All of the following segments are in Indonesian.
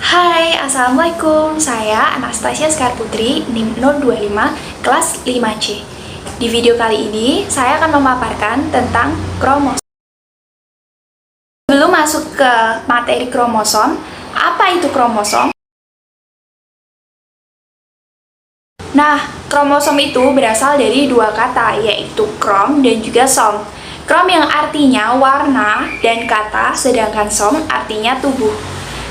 Hai, Assalamualaikum. Saya Anastasia Sekar Putri, NIM 025, kelas 5C. Di video kali ini, saya akan memaparkan tentang kromosom. Sebelum masuk ke materi kromosom, apa itu kromosom? Nah, kromosom itu berasal dari dua kata, yaitu krom dan juga som. Krom yang artinya warna dan kata, sedangkan som artinya tubuh.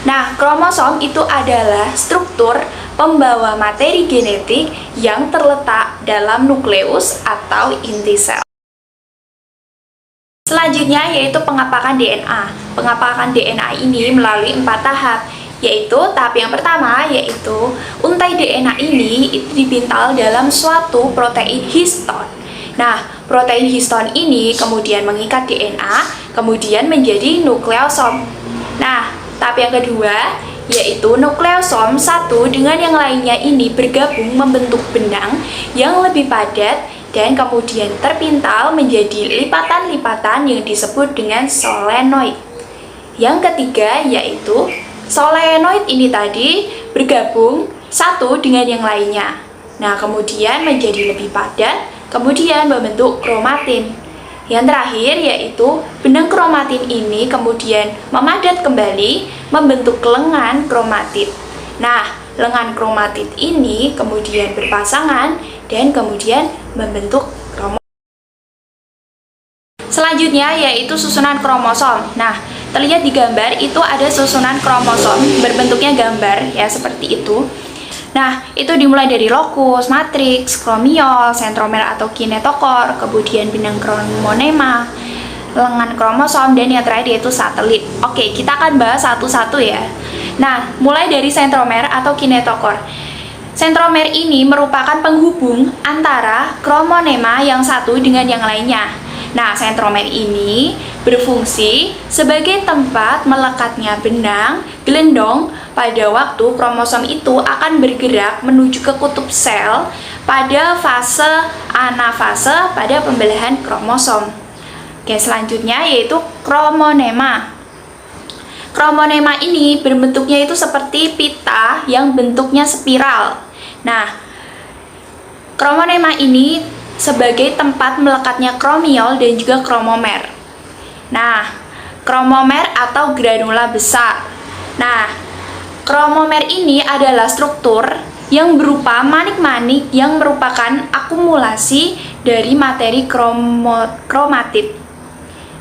Nah, kromosom itu adalah struktur pembawa materi genetik yang terletak dalam nukleus atau inti sel. Selanjutnya yaitu pengapakan DNA. Pengapakan DNA ini melalui 4 tahap, yaitu tahap yang pertama yaitu untai DNA ini itu dipintal dalam suatu protein histon. Nah, protein histon ini kemudian mengikat DNA, kemudian menjadi nukleosom. Nah, tahap yang kedua yaitu nukleosom satu dengan yang lainnya ini bergabung membentuk benang yang lebih padat dan kemudian terpintal menjadi lipatan-lipatan yang disebut dengan solenoid. Yang ketiga yaitu solenoid ini tadi bergabung satu dengan yang lainnya. Nah, kemudian menjadi lebih padat, kemudian membentuk kromatin. Yang terakhir yaitu benang kromatin ini kemudian memadat kembali membentuk lengan kromatid. Nah, lengan kromatid ini kemudian berpasangan dan kemudian membentuk kromosom. Selanjutnya yaitu susunan kromosom. Nah, terlihat di gambar itu ada susunan kromosom berbentuknya gambar ya seperti itu. Nah, itu dimulai dari lokus, matriks, kromiol, sentromer atau kinetokor, kemudian benang kromonema, lengan kromosom, dan yang terakhir yaitu satelit. Oke, kita akan bahas satu-satu ya. Nah, mulai dari sentromer atau kinetokor. Sentromer ini merupakan penghubung antara kromonema yang satu dengan yang lainnya. Nah, sentromer ini berfungsi sebagai tempat melekatnya benang gelendong pada waktu kromosom itu akan bergerak menuju ke kutub sel pada fase anafase pada pembelahan kromosom. Oke, selanjutnya yaitu kromonema. Kromonema ini berbentuknya itu seperti pita yang bentuknya spiral. Nah, kromonema ini sebagai tempat melekatnya kromiol dan juga kromomer. Nah, kromomer atau granula besar. Nah, kromomer ini adalah struktur yang berupa manik-manik yang merupakan akumulasi dari materi kromatid.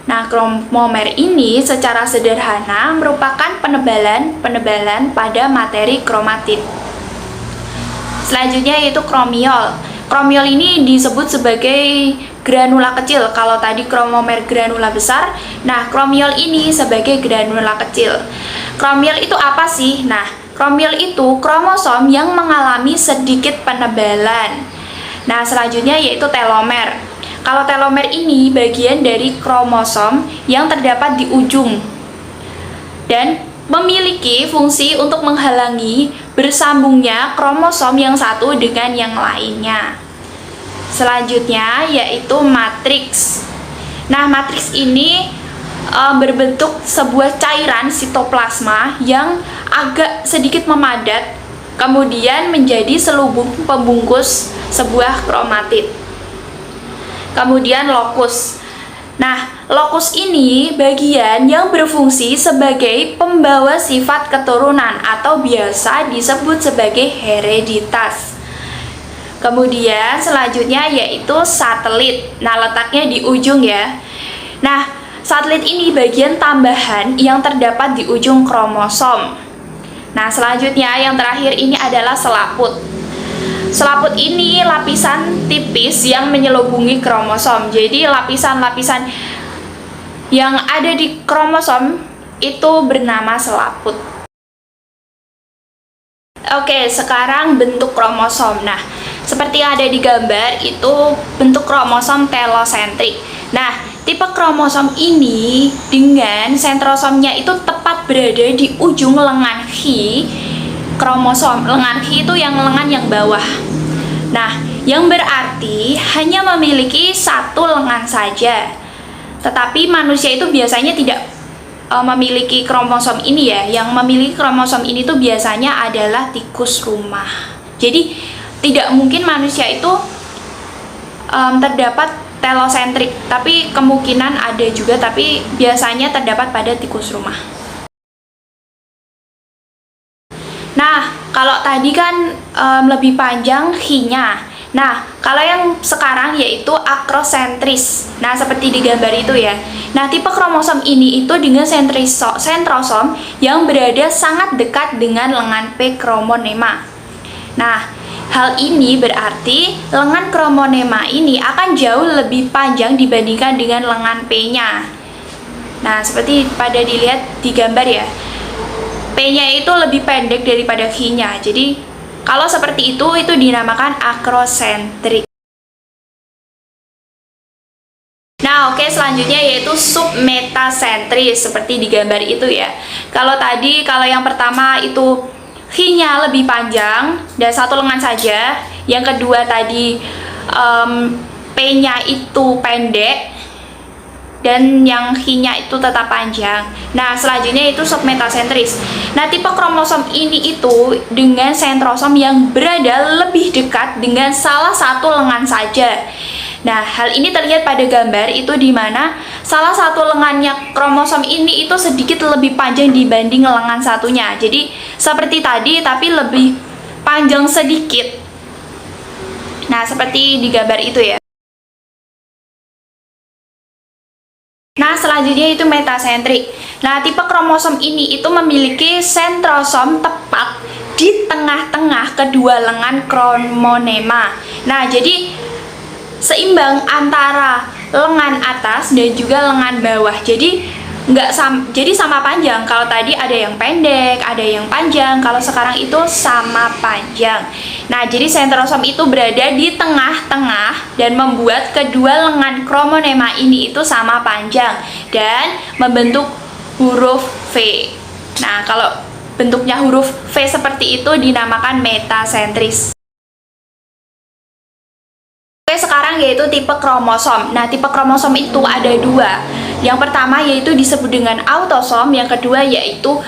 Nah, kromomer ini secara sederhana merupakan penebalan pada materi kromatid. Selanjutnya yaitu kromiol. Kromiol ini disebut sebagai granula kecil. Kalau tadi kromomer granula besar, nah kromiol ini sebagai granula kecil. Kromiol itu apa sih? Nah, kromiol itu kromosom yang mengalami sedikit penebalan. Nah, selanjutnya yaitu telomer. Kalau telomer ini bagian dari kromosom yang terdapat di ujung dan memiliki fungsi untuk menghalangi bersambungnya kromosom yang satu dengan yang lainnya. Selanjutnya yaitu matriks. Nah, matriks ini berbentuk sebuah cairan sitoplasma yang agak sedikit memadat, kemudian menjadi selubung pembungkus sebuah kromatid. Kemudian lokus. Nah, lokus ini bagian yang berfungsi sebagai pembawa sifat keturunan atau biasa disebut sebagai hereditas. Kemudian selanjutnya yaitu satelit. Nah, letaknya di ujung ya. Nah, satelit ini bagian tambahan yang terdapat di ujung kromosom. Nah, selanjutnya yang terakhir ini adalah selaput. Selaput ini lapisan tipis yang menyelubungi kromosom. Jadi lapisan-lapisan yang ada di kromosom itu bernama selaput. Oke, sekarang bentuk kromosom. Nah, seperti yang ada di gambar itu bentuk kromosom telosentrik. Nah, tipe kromosom ini dengan sentrosomnya itu tepat berada di ujung lengan Hi kromosom. Lengan Hi itu yang lengan yang bawah. Nah, yang berarti hanya memiliki satu lengan saja. Tetapi manusia itu biasanya tidak memiliki kromosom ini ya. Yang memiliki kromosom ini tuh biasanya adalah tikus rumah. Jadi tidak mungkin manusia itu terdapat telosentrik, tapi kemungkinan ada juga, tapi biasanya terdapat pada tikus rumah. Nah, kalau tadi kan lebih panjang He-nya. Nah, kalau yang sekarang yaitu akrosentris. Nah, seperti di gambar itu ya. Nah, tipe kromosom ini itu dengan sentrosom yang berada sangat dekat dengan lengan P kromonema. Nah, hal ini berarti lengan kromonema ini akan jauh lebih panjang dibandingkan dengan lengan P-nya. Nah, seperti pada dilihat di gambar ya. P-nya itu lebih pendek daripada He-nya. Jadi kalau seperti itu dinamakan akrosentrik. Nah, oke, selanjutnya yaitu submetasentris seperti di gambar itu ya. Kalau yang pertama itu He-nya lebih panjang dan satu lengan saja. Yang kedua tadi P-nya itu pendek dan yang He-nya itu tetap panjang. Nah, selanjutnya itu submetasentris. Nah, tipe kromosom ini itu dengan sentrosom yang berada lebih dekat dengan salah satu lengan saja. Nah, hal ini terlihat pada gambar itu di mana salah satu lengannya kromosom ini itu sedikit lebih panjang dibanding lengan satunya. Jadi, seperti tadi tapi lebih panjang sedikit. Nah, seperti di gambar itu ya. Nah, selanjutnya itu metasentrik. Nah, tipe kromosom ini itu memiliki sentrosom tepat di tengah-tengah kedua lengan kromonema. Nah, jadi seimbang antara lengan atas dan juga lengan bawah. Jadi sama panjang. Kalau tadi ada yang pendek, ada yang panjang. Kalau sekarang itu sama panjang. Nah, jadi sentrosom itu berada di tengah-tengah dan membuat kedua lengan kromonema ini itu sama panjang dan membentuk huruf V. Nah, kalau bentuknya huruf V seperti itu dinamakan metasentris. Oke, sekarang yaitu tipe kromosom. Nah, tipe kromosom itu ada dua. Yang pertama yaitu disebut dengan autosom, yang kedua yaitu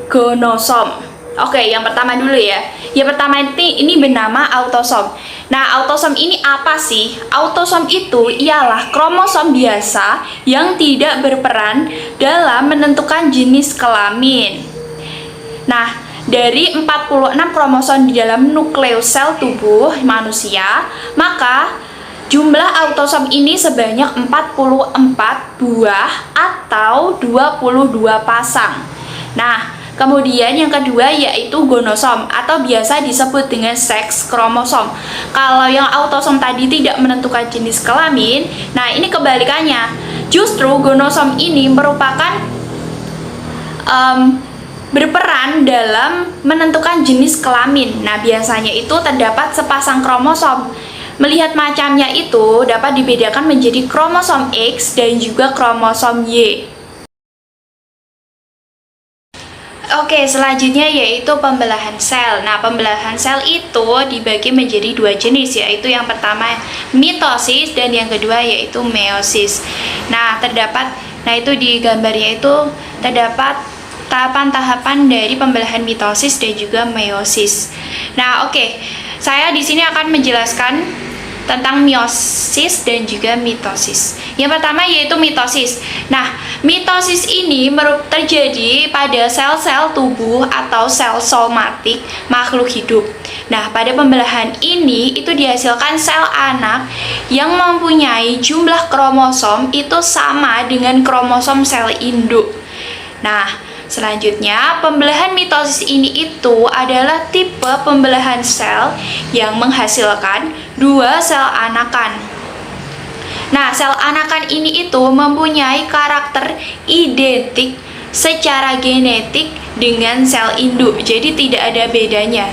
gonosom. Oke, yang pertama dulu ya. Yang pertama ini bernama autosom. Nah, autosom ini apa sih? Autosom itu ialah kromosom biasa yang tidak berperan dalam menentukan jenis kelamin. Nah, dari 46 kromosom di dalam nukleus sel tubuh manusia, maka jumlah autosom ini sebanyak 44 buah atau 22 pasang. Nah, kemudian yang kedua yaitu gonosom atau biasa disebut dengan seks kromosom. Kalau yang autosom tadi tidak menentukan jenis kelamin, nah ini kebalikannya. Justru gonosom ini merupakan berperan dalam menentukan jenis kelamin. Nah, biasanya itu terdapat sepasang kromosom. Melihat macamnya itu dapat dibedakan menjadi kromosom X dan juga kromosom Y. Oke, selanjutnya yaitu pembelahan sel. Nah, pembelahan sel itu dibagi menjadi dua jenis, yaitu yang pertama mitosis dan yang kedua yaitu meiosis. Nah, itu di gambarnya itu terdapat tahapan-tahapan dari pembelahan mitosis dan juga meiosis. Nah, oke. Saya di sini akan menjelaskan tentang meiosis dan juga mitosis. Yang pertama yaitu mitosis. Nah, mitosis ini terjadi pada sel-sel tubuh atau sel somatik makhluk hidup. Nah, pada pembelahan ini itu dihasilkan sel anak yang mempunyai jumlah kromosom itu sama dengan kromosom sel induk. Nah, selanjutnya, pembelahan mitosis ini itu adalah tipe pembelahan sel yang menghasilkan dua sel anakan. Nah, sel anakan ini itu mempunyai karakter identik secara genetik dengan sel induk, jadi tidak ada bedanya.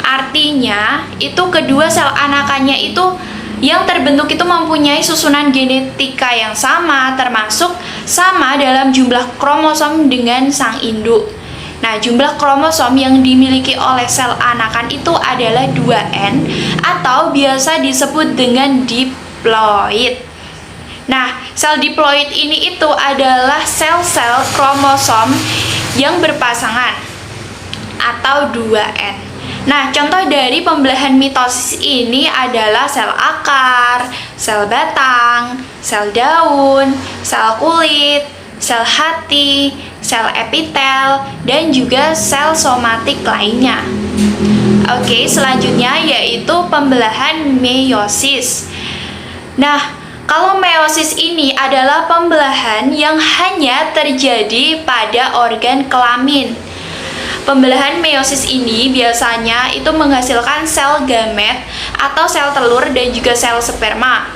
Artinya, itu kedua sel anakannya itu yang terbentuk itu mempunyai susunan genetika yang sama, termasuk sama dalam jumlah kromosom dengan sang induk. Nah, jumlah kromosom yang dimiliki oleh sel anakan itu adalah 2N atau biasa disebut dengan diploid. Nah, sel diploid ini itu adalah sel-sel kromosom yang berpasangan atau 2N. Nah, contoh dari pembelahan mitosis ini adalah sel akar, sel batang, sel daun, sel kulit, sel hati, sel epitel, dan juga sel somatik lainnya. Oke, selanjutnya yaitu pembelahan meiosis. Nah, kalau meiosis ini adalah pembelahan yang hanya terjadi pada organ kelamin. Pembelahan meiosis ini biasanya itu menghasilkan sel gamet atau sel telur dan juga sel sperma.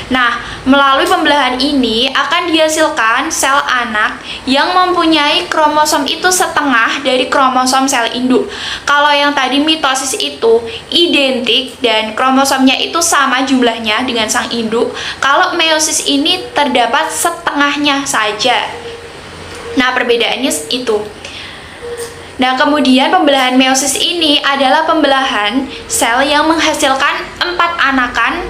Nah, melalui pembelahan ini akan dihasilkan sel anak yang mempunyai kromosom itu setengah dari kromosom sel induk. Kalau yang tadi mitosis itu identik dan kromosomnya itu sama jumlahnya dengan sang induk, kalau meiosis ini terdapat setengahnya saja. Nah, perbedaannya itu. Nah, kemudian pembelahan meiosis ini adalah pembelahan sel yang menghasilkan 4 anakan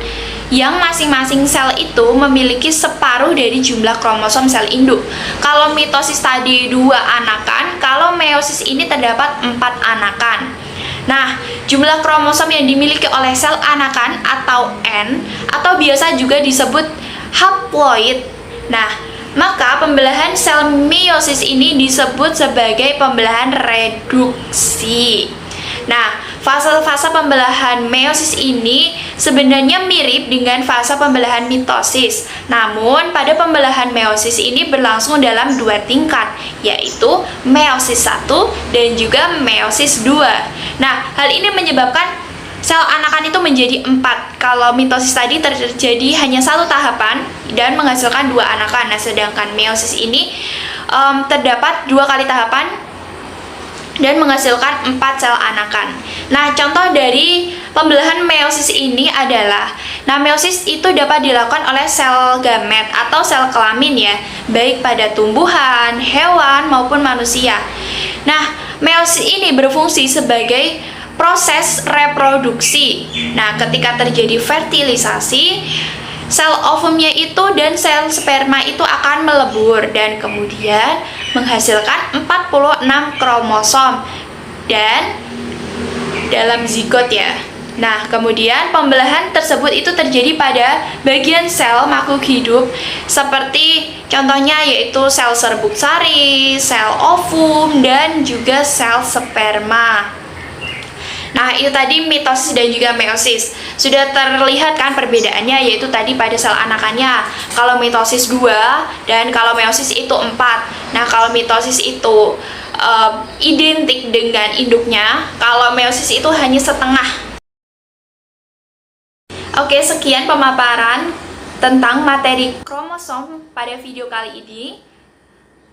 yang masing-masing sel itu memiliki separuh dari jumlah kromosom sel induk. Kalau mitosis tadi 2 anakan, kalau meiosis ini terdapat 4 anakan. Nah, jumlah kromosom yang dimiliki oleh sel anakan atau N atau biasa juga disebut haploid. Nah, maka pembelahan sel meiosis ini disebut sebagai pembelahan reduksi. Nah, fase-fase pembelahan meiosis ini sebenarnya mirip dengan fase pembelahan mitosis. Namun, pada pembelahan meiosis ini berlangsung dalam 2 tingkat, yaitu meiosis 1 dan juga meiosis 2. Nah, hal ini menyebabkan sel anakan itu menjadi 4. Kalau mitosis tadi terjadi hanya 1 tahapan dan menghasilkan 2 anakan. Nah, sedangkan meiosis ini terdapat 2 kali tahapan dan menghasilkan 4 sel anakan. Nah, contoh dari pembelahan meiosis ini adalah, nah, meiosis itu dapat dilakukan oleh sel gamet atau sel kelamin ya, baik pada tumbuhan, hewan maupun manusia. Nah, meiosis ini berfungsi sebagai proses reproduksi. Nah, ketika terjadi fertilisasi, sel ovumnya itu dan sel sperma itu akan melebur dan kemudian menghasilkan 46 kromosom dan dalam zigot ya. Nah, kemudian pembelahan tersebut itu terjadi pada bagian sel makhluk hidup seperti contohnya yaitu sel serbuk sari, sel ovum, dan juga sel sperma. Nah, itu tadi mitosis dan juga meiosis. Sudah terlihat kan perbedaannya, yaitu tadi pada sel anakannya. Kalau mitosis 2 dan kalau meiosis itu 4. Nah, kalau mitosis itu identik dengan induknya, kalau meiosis itu hanya setengah. Oke, sekian pemaparan tentang materi kromosom pada video kali ini.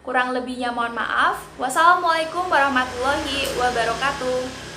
Kurang lebihnya mohon maaf. Wassalamualaikum warahmatullahi wabarakatuh.